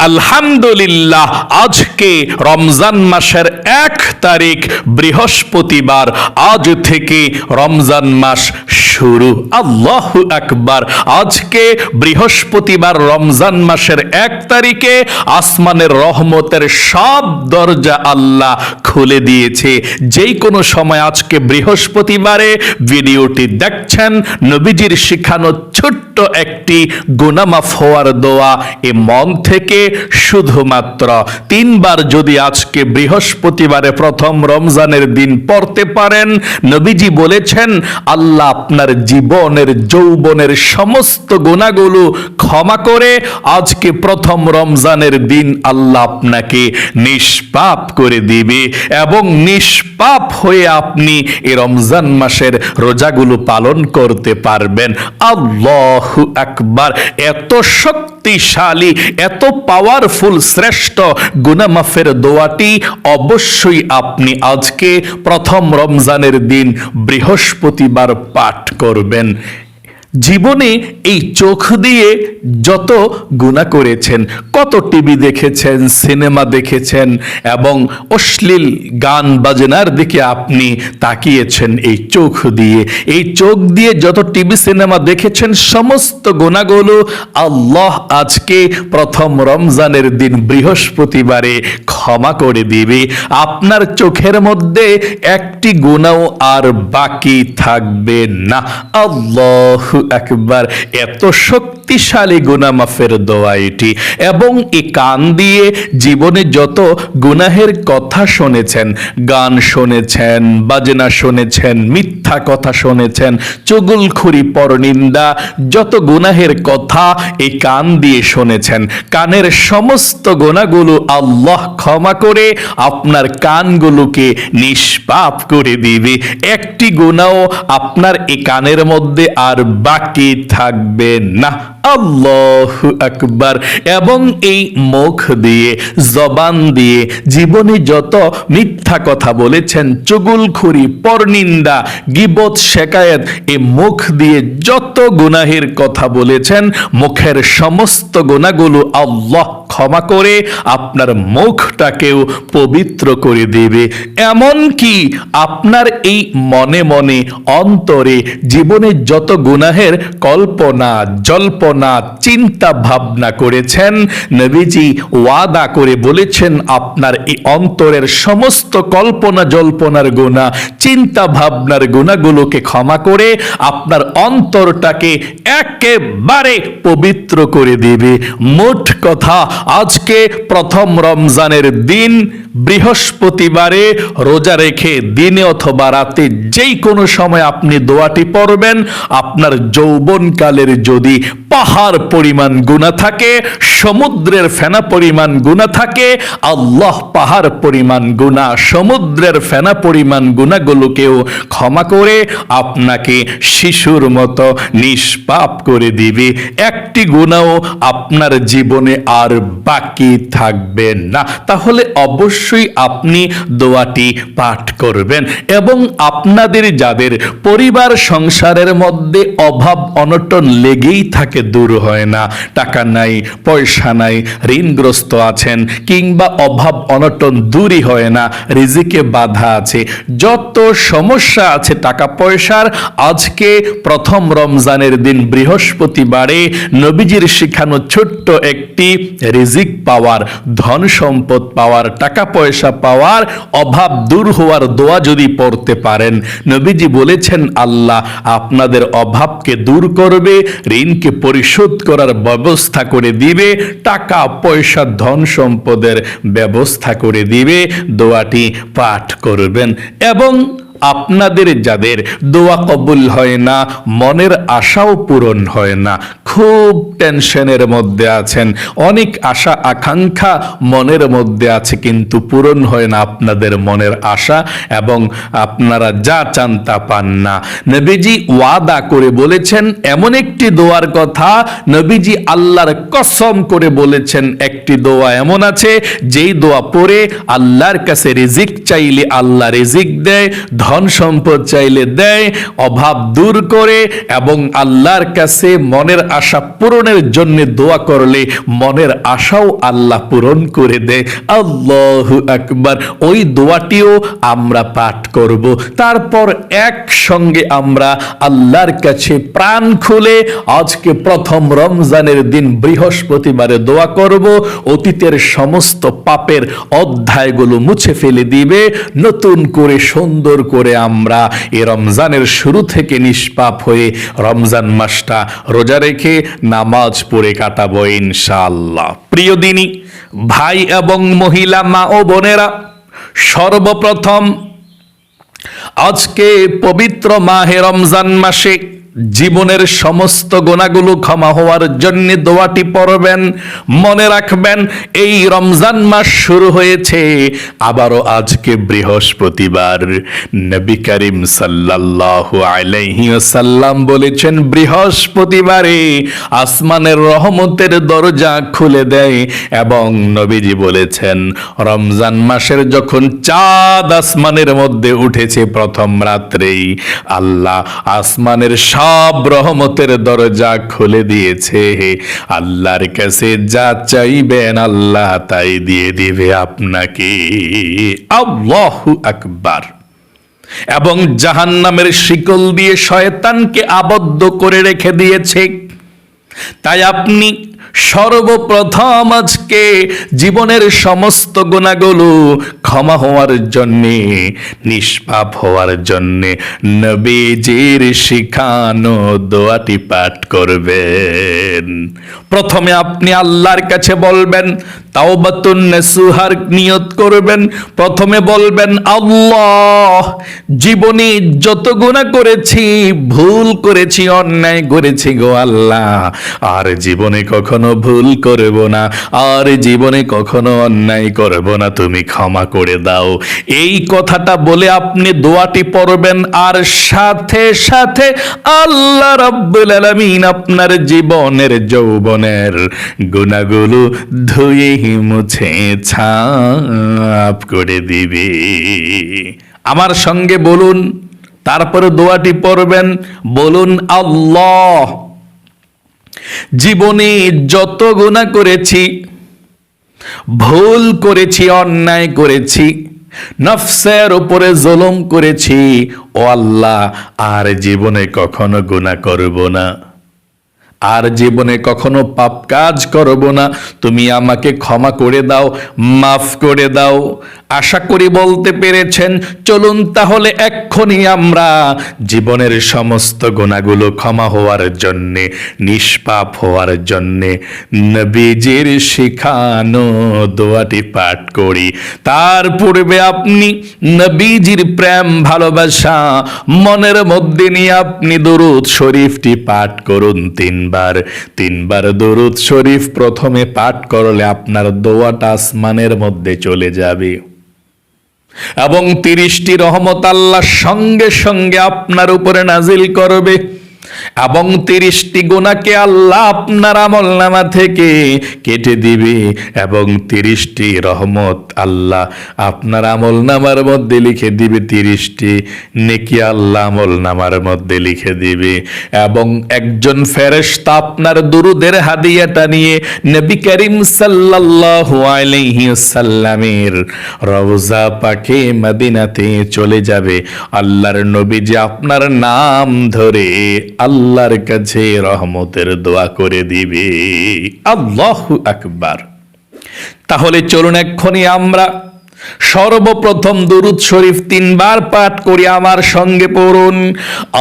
আলহামদুলিল্লাহ, আজকে রমজান মাসের 1 তারিখ বৃহস্পতিবার। আজ থেকে রমজান মাস শুরু। আল্লাহু আকবার। আজকে বৃহস্পতিবার রমজান মাসের 1 তারিখে আসমানের রহমতের সব দরজা আল্লাহ খুলে দিয়েছে। যেই কোনো সময় আজকে বৃহস্পতিবারে ভিডিওটি দেখছেন, নবীজির শিখানো ছোট্ট একটি গুনাহ মাফ হওয়ার দোয়া এ মন থেকে শুধুমাত্র 3 বার যদি আজকে বৃহস্পতিবারে প্রথম রমজানের দিন পড়তে পারেন, নবীজি বলেছেন আল্লাহ আপনার জীবনের যৌবনের সমস্ত গুনাহগুলো ক্ষমা করে আজকে প্রথম রমজানের দিন আল্লাহ আপনাকে নিষ্পাপ করে দিবে এবং নিষ্পাপ হয়ে আপনি এই রমজান মাসের রোজাগুলো পালন করতে পারবেন। আল্লাহু আকবার। এত শক্তিশালী, এত পাওয়ারফুল, শ্রেষ্ঠ গুনাহ মাফের দোয়াটি অবশ্যই আপনি আজকে প্রথম রমজানের দিন বৃহস্পতিবার পাঠ করবেন। জীবনে এই চোখ দিয়ে যত গুনাহ করেছেন, কত টিভি দেখেছেন, সিনেমা দেখেছেন এবং অশ্লীল গান বাজনার দিকে আপনি তাকিয়েছেন এই চোখ দিয়ে। এই চোখ দিয়ে যত টিভি সিনেমা দেখেছেন সমস্ত গুনাহগুলো আল্লাহ আজকে প্রথম রমজানের দিন বৃহস্পতিবারে ক্ষমা করে দিবে। আপনার চোখের মধ্যে একটি গুনাহ আর বাকি থাকবে না। আল্লাহু আকবার। এত শক্তিশালী গুনাহ মাফের দোয়া এটি। এবং এই কান দিয়ে জীবনে যত গুনাহের কথা শুনেছেন, গান শুনেছেন, বাজনা শুনেছেন, মিথ্যা কথা শুনেছেন, চুগলখড়ি, পরনিন্দা, যত গুনাহের কথা এই কান দিয়ে শুনেছেন, কানের সমস্ত গুনাহগুলো আল্লাহ ক্ষমা করে আপনার কানগুলোকে নিষ্পাপ করে দিবে। একটি গুনাহ আপনার এই কানের মধ্যে আর বাকি থাকবে না। আল্লাহু আকবার। এবং এই মুখ দিয়ে, জবান দিয়ে জীবনে যত মিথ্যা কথা বলেছেন, চুগলখড়ি, পরনিন্দা, গীবত, শিকায়েত, এই মুখ দিয়ে যত গুনাহের কথা বলেছেন, মুখের সমস্ত গুনাহগুলো আল্লাহ ক্ষমা করে আপনার মুখটাকেও পবিত্র করে দেবে। এমন কি আপনার এই মনে মনে, অন্তরে জীবনে যত গুনাহের কল্পনা, জল্পনা, চিন্তা ভাবনা করেছেন, নবীজি ওয়াদা করে বলেছেন আপনার এই অন্তরের সমস্ত কল্পনা জল্পনার গুনাহ, চিন্তা ভাবনার গুনাহগুলোকে ক্ষমা করে আপনার অন্তরটাকে একেবারে পবিত্র করে দেবে। মোট কথা, আজকে প্রথম রমজানের দিন বৃহস্পতিবারে রোজা রেখে দিনে অথবা রাতে যেই কোনো সময় আপনি দোয়াটি পড়বেন, আপনার যৌবনকালের যদি পাহাড় পরিমাণ গুনাহ থাকে, সমুদ্রের ফেনা পরিমাণ গুনাহ থাকে, আল্লাহ পাহাড় পরিমাণ গুনাহ, সমুদ্রের ফেনা পরিমাণ গুনাহগুলোকেও ক্ষমা করে আপনাকে শিশুর মতো নিষ্পাপ করে দিবে। একটি গুনাহ আপনার জীবনে আর বাকি থাকবে না। তাহলে অবশ্যই আপনি দোয়াটি পাঠ করবেন। এবং আপনাদের যাদের পরিবার সংসারের মধ্যে অভাব অনটন লেগেই থাকে, দূর হয় না, টাকা নাই, পয়সা নাই, ঋণগ্রস্ত আছেন, কিংবা অভাব অনটন দূরই হয় না, রিজিকে বাধা আছে, যত সমস্যা আছে টাকা পয়সার, আজকে প্রথম রমজানের দিন বৃহস্পতিবারে নবীজির শিখানো ছোট্ট একটি রিজিক পাওয়ার, ধন সম্পদ পাওয়ার, টাকা পয়সা পাওয়ার, অভাব দূর হওয়ার দোয়া যদি পড়তে পারেন, নবীজি বলেছেন আল্লাহ আপনাদের অভাবকে দূর করবে, ঋণকে পরিশোধ করার ব্যবস্থা করে দিবে, টাকা পয়সা ধন সম্পদের ব্যবস্থা করে দিবে। দোয়াটি পাঠ করবেন। এবং আপনাদের যাদের দোয়া কবুল হয় না, মনের আশাও পূরণ হয় না, খুব টেনশনের মধ্যে আছেন, অনেক আশা আকাঙ্ক্ষা মনের মধ্যে আছে কিন্তু পূরণ হয় না আপনাদের মনের আশা, এবং আপনারা যা চান তা পান না, নবীজি ওয়াদা করে বলেছেন এমন একটি দোয়ার কথা, নবীজি আল্লাহর কসম করে বলেছেন একটি দোয়া এমন আছে যেই দোয়া পড়ে আল্লাহর কাছে রিজিক চাইলে আল্লাহ রিজিক দেয়, ধন সম্পদ চাইলে দেয়, অভাব দূর করে, এবং আল্লাহর কাছে মনের আশা পূরণের জন্য দোয়া করলে মনের আশাও আল্লাহ পূরণ করে দেয়। আল্লাহু আকবার। ওই দোয়াটিও আমরা পাঠ করব। তারপর একসঙ্গে আমরা আল্লাহর কাছে প্রাণ খুলে আজকে প্রথম রমজানের দিন বৃহস্পতিবারে দোয়া করব, অতীতের সমস্ত পাপের অধ্যায়গুলো মুছে ফেলে দিবে, নতুন করে সুন্দর করে আমরা এই রমজানের শুরু থেকে নিষ্পাপ হয়ে রমজান মাসটা রোজা রেখে নামাজ পড়ে কাটাবো ইনশাআল্লাহ। প্রিয় দিনী ভাই এবং মহিলা, মা ও বোনেরা, সর্বপ্রথম আজকে পবিত্র মাহে রমজান মাসে জীবনের সমস্ত গুনাহগুলো ক্ষমা হওয়ার জন্য দোয়াটি পড়বেন। মনে রাখবেন, এই রমজান মাস শুরু হয়েছে, আবারও আজকে বৃহস্পতিবার। নবী করিম সাল্লাল্লাহু আলাইহি ওয়াসাল্লাম বলেছেন, বৃহস্পতিবারে আসমানের রহমতের দরজা খুলে দেয়। এবং নবীজি বলেছেন, রমজান মাসের যখন চাঁদ আসমানের মধ্যে উঠেছে প্রথম রাত্রেই, আল্লাহ আসমানের সব রহমতের দরজা খুলে দিয়েছে। আল্লাহর কাছে যা চাইবেন আল্লাহ তাই দিয়ে দিবে আপনাকে। আল্লাহু আকবার। এবং জাহান্নামের শিকল দিয়ে শয়তানকে আবদ্ধ করে রেখে দিয়েছে। তাই আপনি সর্বপ্রথম আজকে জীবনের সমস্ত গুনাহগুলো ক্ষমা হওয়ার জন্যে, নিষ্পাপ হওয়ার জন্যে নবীজির শিখানো দোয়াটি পাঠ করবেন। প্রথমে আপনি আল্লাহর কাছে বলবেন, তাওবাতুন নাসুহার নিয়ত করবেন। প্রথমে বলবেন, আল্লাহ, জীবনে যত গুনাহ করেছি, ভুল করেছি, অন্যায় করেছি গো আল্লাহ, আর জীবনে কখনো ভুল করব না, আর জীবনে কখনো অন্যায় করব না, তুমি ক্ষমা করে দাও। এই কথাটা বলে আপনি দোয়াটি পড়বেন, আর সাথে সাথে আল্লাহ রাব্বুল আলামিন আপনার জীবনের যৌবনের গুনাহগুলো ধুয়ে মুছে ছাপ করে দিবে। আমার সঙ্গে বলুন, তারপরে দোয়াটি পড়বেন। বলুন, আল্লাহ, জীবনে যত গুনাহ করেছি, ভুল করেছি, অন্যায় করেছি, নফসের উপরে জুলুম করেছি, ও আল্লাহ, আর জীবনে কখনো গুনাহ করব না, আর জীবনে কখনো পাপ কাজ করব না, তুমি আমাকে ক্ষমা করে দাও, মাফ করে দাও। আশা করি বলতে পেরেছেন। চলুন তাহলে এক্ষুনি আমরা জীবনের সমস্ত গুনাহগুলো ক্ষমা হওয়ার জন্যে, নিষ্পাপ হওয়ার জন্যে নবীজির শিখানো দোয়াটি পাঠ করি। তার পূর্বে আপনি নবীজির প্রেম ভালোবাসা মনের মধ্যে নিয়ে আপনি দরুদ শরীফটি পাঠ করুন তিনবার দরুদ শরীফ প্রথমে পাঠ করলে আপনার দোয়াটা আসমানের মধ্যে চলে যাবে, এবং 30টি রহমত আল্লাহ সঙ্গে সঙ্গে আপনার উপরে নাজিল করবে, এবং 30টি গুনাহকে আল্লাহ আপনার আমলনামা থেকে কেটে দিবে, এবং 30টি রহমত আল্লাহ আপনার আমলনামার মধ্যে লিখে দিবে, 30টি নেকি আল্লাহ আমলনামার মধ্যে লিখে দিবে। এবং একজন ফেরেশতা আপনার দুরুদের হাদিয়াটা নিয়ে নবী করিম সাল্লাল্লাহু আলাইহি ওয়াসাল্লামের রওজা পাকে মদিনাতে চলে যাবে। আল্লাহর নবী যে আপনার নাম ধরে আল্লাহর কাছে রহমতের দোয়া করে দিবে। আল্লাহু আকবার। তাহলে চলুন এক্ষুনি আমরা সর্বপ্রথম দুরূদ শরীফ 3 বার পাঠ করি। আমার সঙ্গে পড়ুন,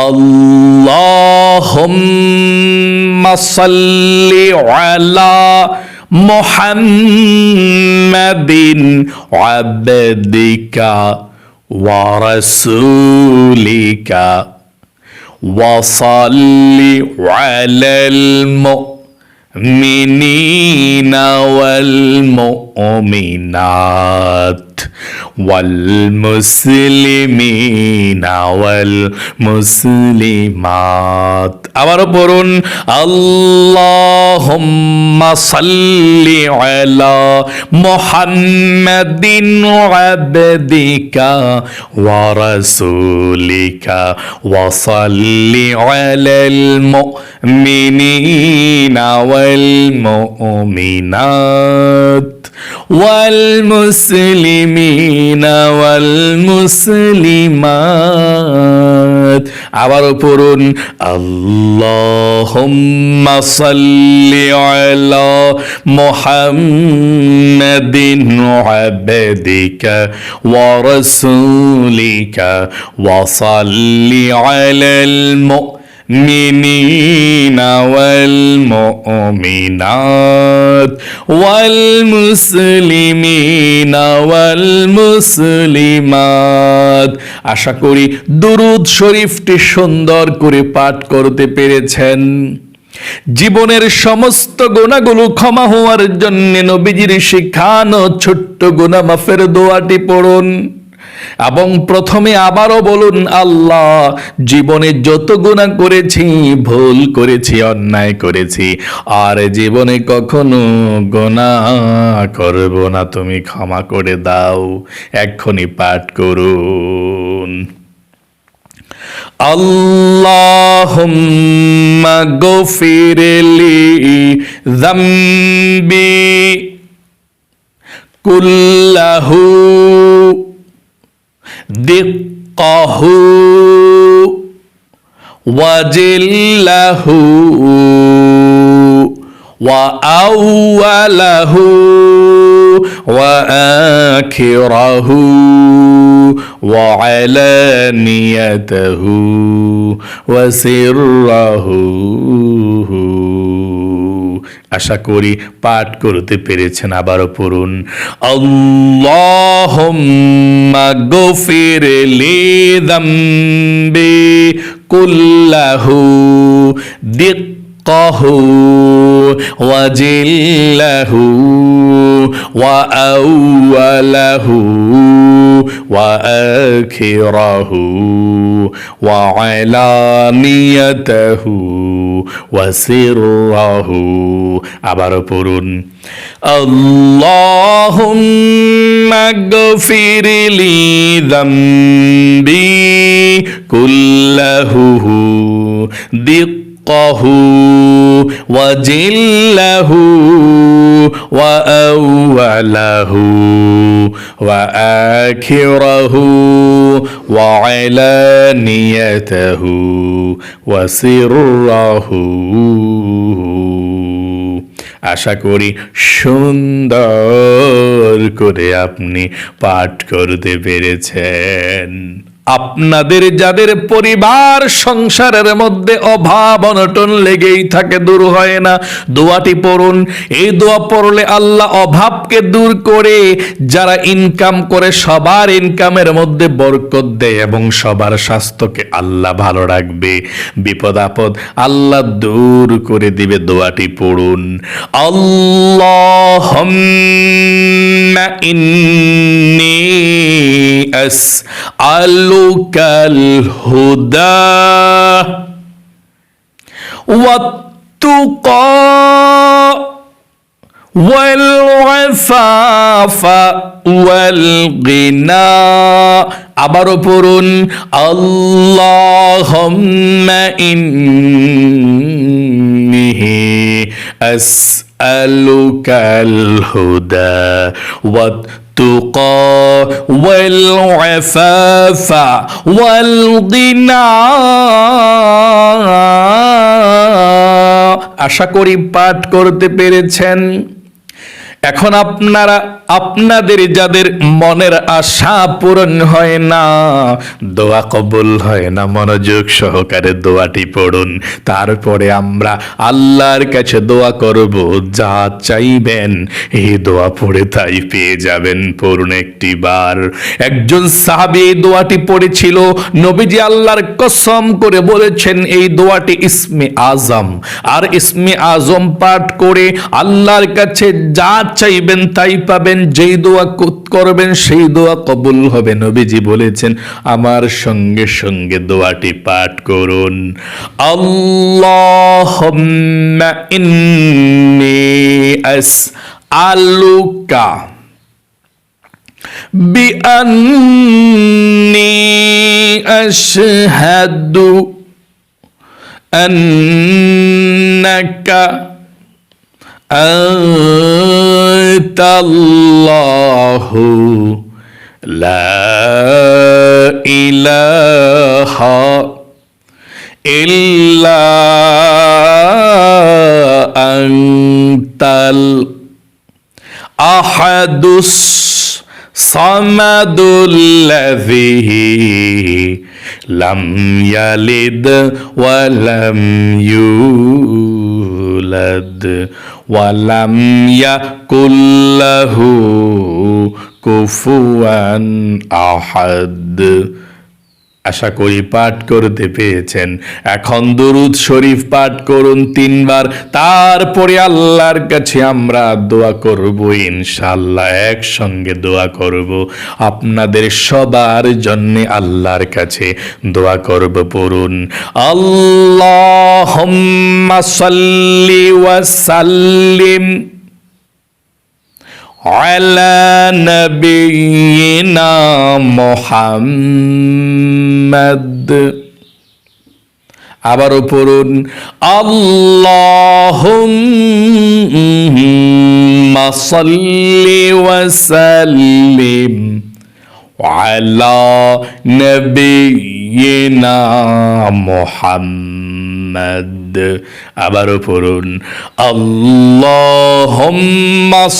আল্লাহুম্মা সাল্লি আলা মুহাম্মাদিন আবদিকা ওয়া রাসূলিকা وصل على المؤمنين والمؤمنات মুমিনাত ওয়াল মুসলিমিনা ওয়াল মুসলিমাত। আবারও পড়ুন, আল্লাহুম্মা সাল্লি আলা মুহাম্মাদিন আবদিকা ওয়া রাসূলিকা ওয়া সাল্লি আলাল মুমিনিনা ওয়াল মুমিনাত ওয়াল মুসলিমিনা ওয়াল মুসলিমাত। আবারও পড়ুন, আল্লাহুম্মা সাল্লি আলা মুহাম্মাদিন আবদিকা ওয়া রাসূলিকা ওয়া সাল্লি আলাল মুমিনিনা ওয়াল মুমিনাত ওয়াল মুসলিমিনা ওয়াল মুসলিমাত। আশা করি দুরূদ শরীফটি সুন্দর করে পাঠ করতে পেরেছেন। জীবনের সমস্ত গুনাহগুলো ক্ষমা হওয়ার জন্য নবীজির শিখানো ছোট্ট গুনাহ মাফের দোয়াটি পড়ুন এবং প্রথমে আবারও বলুন, আল্লাহ জীবনে যত গুনাহ করেছি, ভুল করেছি, অন্যায় করেছি, আর জীবনে কখনো গুনাহ করব না, তুমি ক্ষমা করে দাও। এক্ষুনি পাঠ করুন, আল্লাহুম্মা গফিরলি যামবি কুল্লাহু দিক্কাহু ওয়াজিল্লাহু ওয়া আউয়ালাহু ওয়া আখিরাহু ওয়া আলানিয়াতাহু ওয়া সিররাহু। আশা করি পাঠ করতে পেরেছেন। আবারও পড়ুন, আল্লাহুম্মা গফিরলি যামবি কুল্লাহু দিক্কাহু ওয়াজিল্লাহু ওয়া আউয়ালাহু ওয়া আখিরাহু ওয়া আলানিয়াতাহু ওয়া সিররাহু। আবারও পড়ুন, আল্লাহুম্মা গফিরলি যামবি কুল্লাহু দিক্কাহু ওয়াজিল্লাহু ওয়া আউয়ালাহু ওয়া আখিরাহু ওয়া আলানিয়াতাহু ওয়া সিররাহু। আশা করি সুন্দর করে আপনি পাঠ করতে পেরেছেন। আপনাদের যাদের পরিবার সংসারের মধ্যে অভাব অনটন লেগেই থাকে, দূর হয় না, দোয়াটি পড়ুন। এই দোয়া পড়লে আল্লাহ অভাবকে দূর করে, যারা ইনকাম করে সবার ইনকামের মধ্যে বরকত দেয় এবং সবার স্বাস্থ্যকে আল্লাহ ভালো রাখবে, বিপদ আপদ আল্লাহ দূর করে দিবে। দোয়াটি পড়ুন, আল্লাহুম্মা ইন্নী আসআলুকাল হুদা ওয়াত-তুকা ওয়াল আফাফা ওয়াল গিনা। আবারও পড়ুন, আল্লাহুম্মা ইন্নী আসআলুকাল হুদা ওয়াত-তুকা ওয়াল আফাফা ওয়াল গিনা। আশা করি পাঠ করতে পেরেছেন। এখন আপনাদের যাদের মনের আশা পূরণ হয় না, দোয়া কবুল হয় না, মনোযোগ সহকারে দোয়াটি পড়ুন। তারপরে আমরা আল্লাহর কাছে দোয়া করব, যা চাইবেন এই দোয়া পড়ে তাই পেয়ে যাবেন। পড়ুন একটি বার। একজন সাহাবী এই দোয়াটি পড়েছিল, নবীজি আল্লাহর কসম করে বলেছেন এই দোয়াটি ইসমে আজম, আর ইসমে আজম পাঠ করে আল্লাহর কাছে যা চাইবেন তাই পাবেন, যেই দোয়া করবেন সেই দোয়া কবুল হবে। নবীজি বলেছেন, আমার সঙ্গে সঙ্গে দোয়াটি পাঠ করুন, আল্লাহুম্মা ইন্নী আসআলুকা বিআন্নী আশহাদু আন্নাকা আনতাল্লাহু লা ইলাহা ইল্লা আনতাল আহাদুস সামাদুল্লাযী লাম ইয়ালিদ ওয়া লাম ইউলাদ ওয়া লাম ইয়াকুল লাহু কুফুয়ান আহাদ। আশা করি পাঠ করতে পেরেছেন। এখন দুরূদ শরীফ পাঠ করুন 3 বার, তারপরে আল্লাহর কাছে আমরা দোয়া করব ইনশাআল্লাহ। একসঙ্গে দোয়া করব, আপনাদের সবার জন্য আল্লাহর কাছে দোয়া করব। পড়ুন, আল্লাহুম্মা সাল্লি ওয়া সাল্লিম আলা নবিয়িনা মুহাম্মদ। আবারও পড়ুন, আল্লাহুম্মা সাল্লি ওয়া সাল্লিম আলা নবিয়িনা মুহাম্মদ। আবারও পড়ুন, আল্লাহুম্মা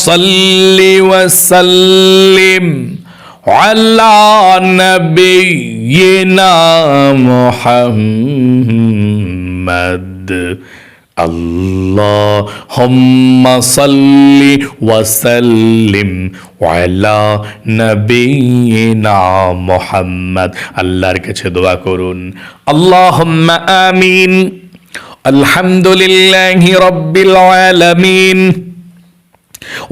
সাল্লি ওয়া সাল্লিম আলা নবিয়িনা মুহাম্মদ। আল্লাহুম্মা সাল্লি ওয়া সাল্লিম আলা নবিয়িনা মুহাম্মদ। আল্লাহর কাছে দোয়া করুন, আল্লাহুম্মা আমিন। আলহামদুলিল্লাহি রাব্বিল আলামিন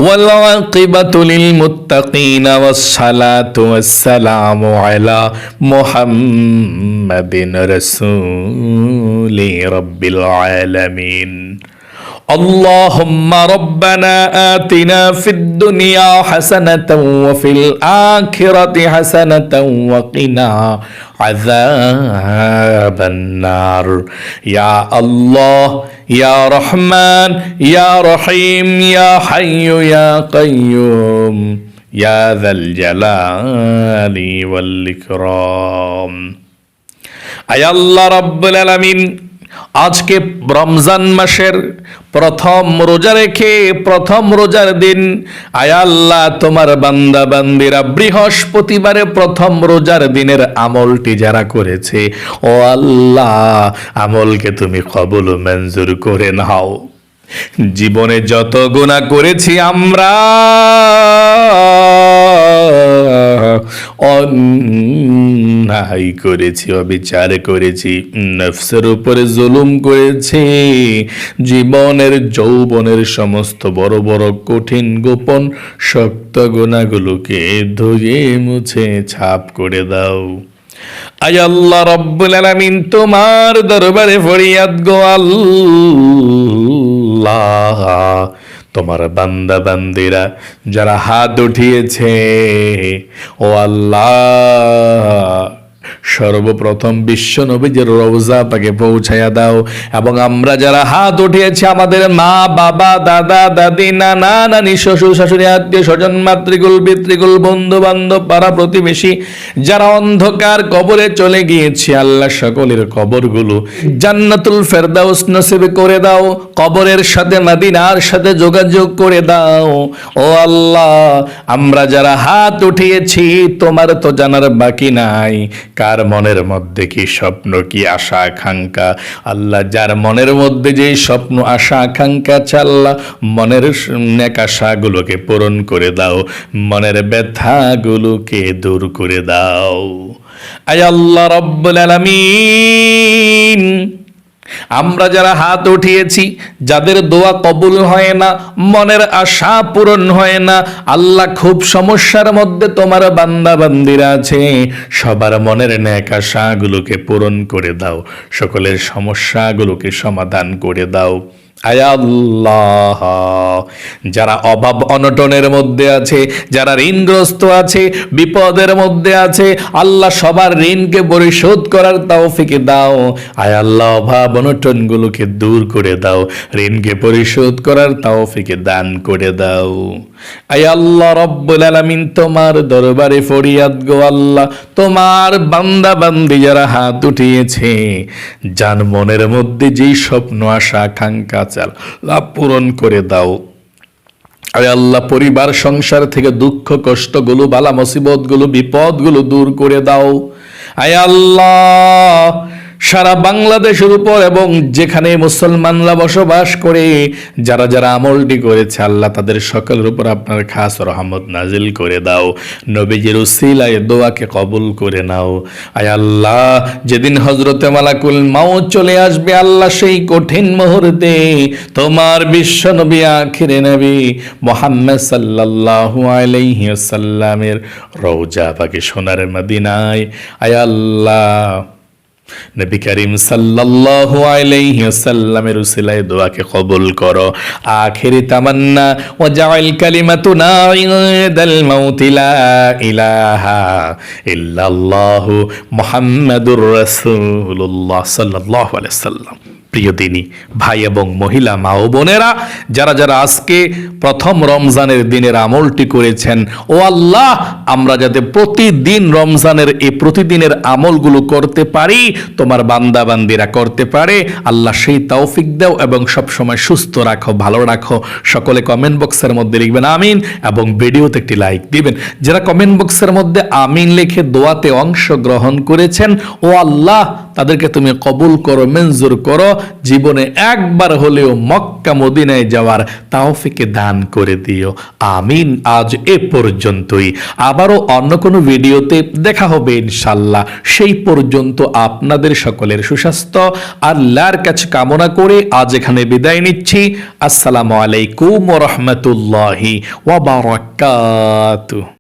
ওয়াল আকিবাতু লিল মুত্তাকিন ওয়াস সালাতু ওয়াস সালামু আলা মুহাম্মাদিন রাসূলি রাব্বিল আলামিন। اللهم ربنا آتنا في الدنيا حسنة وفي الآخرة حسنة وقنا عذاب النار يا الله يا رحمن يا رحيم يا حي يا قيوم يا ذا الجلال والإكرام أي الله رب العالمين। আজকে রমজান মাসের প্রথম রোজা রেখে প্রথম রোজার দিন, আয় আল্লাহ তোমার বান্দা বান্দিরা বৃহস্পতিবারে প্রথম রোজার দিনের আমলটি যারা করেছে, ও আল্লাহ আমলকে তুমি কবুল ও মঞ্জুর করে নাও। জীবনে যত গুনাহ করেছি আমরা, অন্যায় করেছি, অবিচার করেছি, নফসের উপরে জুলুম করেছি, জীবনের যৌবনের সমস্ত বড় বড় কঠিন গোপন শক্ত গুনাহগুলোকে ধুয়ে মুছে ছাপ করে দাও। আয় আল্লাহ রব্বুল আলামিন, তোমার দরবারে ফরিয়াদ গো আল্লাহ, তোমার বান্দা বান্দিরা যারা হাত উঠিয়েছে, ও আল্লাহ সর্বপ্রথম বিশ্ব নবীজির রওজা পাকে পৌঁছায়া দাও। এবং আমরা যারা হাত উঠিয়েছি, আমাদের মা বাবা দাদা দাদি নানা নানি শ্বশুর শাশুড়ি আত্মীয় স্বজন মাতৃকুল পিতৃকুল বন্ধু বান্ধব পাড়া প্রতিবেশী যারা অন্ধকার কবরে চলে গিয়েছে, আল্লাহ সকলের কবরগুলো জান্নাতুল ফেরদাউস নসিব করে দাও। কবরের সাথে মদিনার সাথে যোগাযোগ করে দাও। ও আল্লাহ, আমরা যারা হাত উঠিয়েছি তোমার তো জানার বাকি নাই কার মনের মধ্যে কি স্বপ্ন কি আশা আকাঙ্ক্ষা। আল্লাহ যার মনের মধ্যে যে স্বপ্ন আশা আকাঙ্ক্ষা আছে, আল্লাহ মনের নেক আশাগুলোকে পূরণ করে দাও, মনের ব্যথাগুলোকে দূর করে দাও। আয় আল্লাহ রব্বুল আলামিন, আমরা যারা হাত উঠিয়েছি, যাদের দোয়া কবুল হয় না, মনের আশা পূরণ হয় না, আল্লাহ খুব সমস্যার মধ্যে তোমার বান্দা বান্দিরা আছে, সবার মনের ন্যাক আশাগুলোকে পূরণ করে দাও, সকলের সমস্যাগুলোকে সমাধান করে দাও। আয় আল্লাহ, যারা অভাব অনটনের মধ্যে আছে, যারা ঋণগ্রস্ত আছে, বিপদের মধ্যে আছে, আল্লাহ সবার ঋণকে পরিশোধ করার তৌফিক দাও। আয় আল্লাহ, অভাব অনটনগুলোকে দূর করে দাও, ঋণকে পরিশোধ করার তৌফিক দান করে দাও। আয় আল্লাহ রব্বুল আলামিন, তোমার দরবারে ফরিয়াদ গো আল্লাহ, তোমার বান্দা বান্দি যারা হাত উঠিয়েছে, যার মনের মধ্যে যেই স্বপ্ন আশা আকাঙ্ক্ষা চাল লাভ পূরণ করে দাও। আয় আল্লাহ, পরিবার সংসার থেকে দুঃখ কষ্টগুলো, বালা মুসিবতগুলো, বিপদগুলো দূর করে দাও। আয় আল্লাহ, সারা বাংলাদেশের উপর এবং যেখানে মুসলমানরা বসবাস করে, যারা যারা আমলটি করেছে আল্লাহ তাদের সকলের উপর আপনার খাস রহমত নাজিল করে দাও। নবীজির উসিলায় দোয়াকে কবুল করে নাও। আয় আল্লাহ, যেদিন হযরতে মালাকুল মাউত চলে আসবে আল্লাহ, সেই কঠিন মুহূর্তে তোমার বিশ্ব নবী আখিরে নবী মুহাম্মদ সাল্লাল্লাহু আলাইহি ওয়াসাল্লামের রওজা পাকে সোনার মদিনায়, আয় আল্লাহ নবী করিম সাল্লাল্লাহু আলাইহি ওয়াসাল্লামের উসিলায় দোয়াকে কবুল করো। আখিরি তামান্না ওয়াজআল কালিমাতুনা ইনদাল মাউতি লা ইলাহা ইল্লাল্লাহু মুহাম্মাদুর রাসূলুল্লাহ সাল্লাল্লাহু আলাইহি ওয়াসাল্লাম। প্রিয় দিনী ভাই এবং মহিলা মা ও বোনেরা, যারা যারা আজকে প্রথম রমজানের দিনের আমলটি করেছেন, ও আল্লাহ, আমরা যাতে প্রতিদিন রমজানের এই প্রতিদিনের আমলগুলো করতে পারি, তোমার বান্দা বান্দিরা করতে পারে, আল্লাহ সেই তৌফিক দাও এবং সবসময় সুস্থ রাখো, ভালো রাখো। সকলে কমেন্ট বক্সের মধ্যে লিখবেন আমিন এবং ভিডিওতে একটি লাইক দিবেন। যারা কমেন্ট বক্সের মধ্যে আমিন লিখে দোয়াতে অংশগ্রহণ করেছেন, ও আল্লাহ, তাদেরকে তুমি কবুল করো, মঞ্জুর করো, জীবনে একবার হলেও মক্কা মদিনায় যাওয়ার তৌফিক দান করে দিও। আমিন। আজ এ পর্যন্তই, আবারও অন্য কোনো ভিডিওতে দেখা হবে ইনশাআল্লাহ। সেই পর্যন্ত আপনাদের সকলের সুস্বাস্থ্য আল্লাহর কাছে কামনা করে আজ এখানে বিদায় নিচ্ছি। আসসালামু আলাইকুম ওয়া রাহমাতুল্লাহি ওয়া বারাকাতুহু।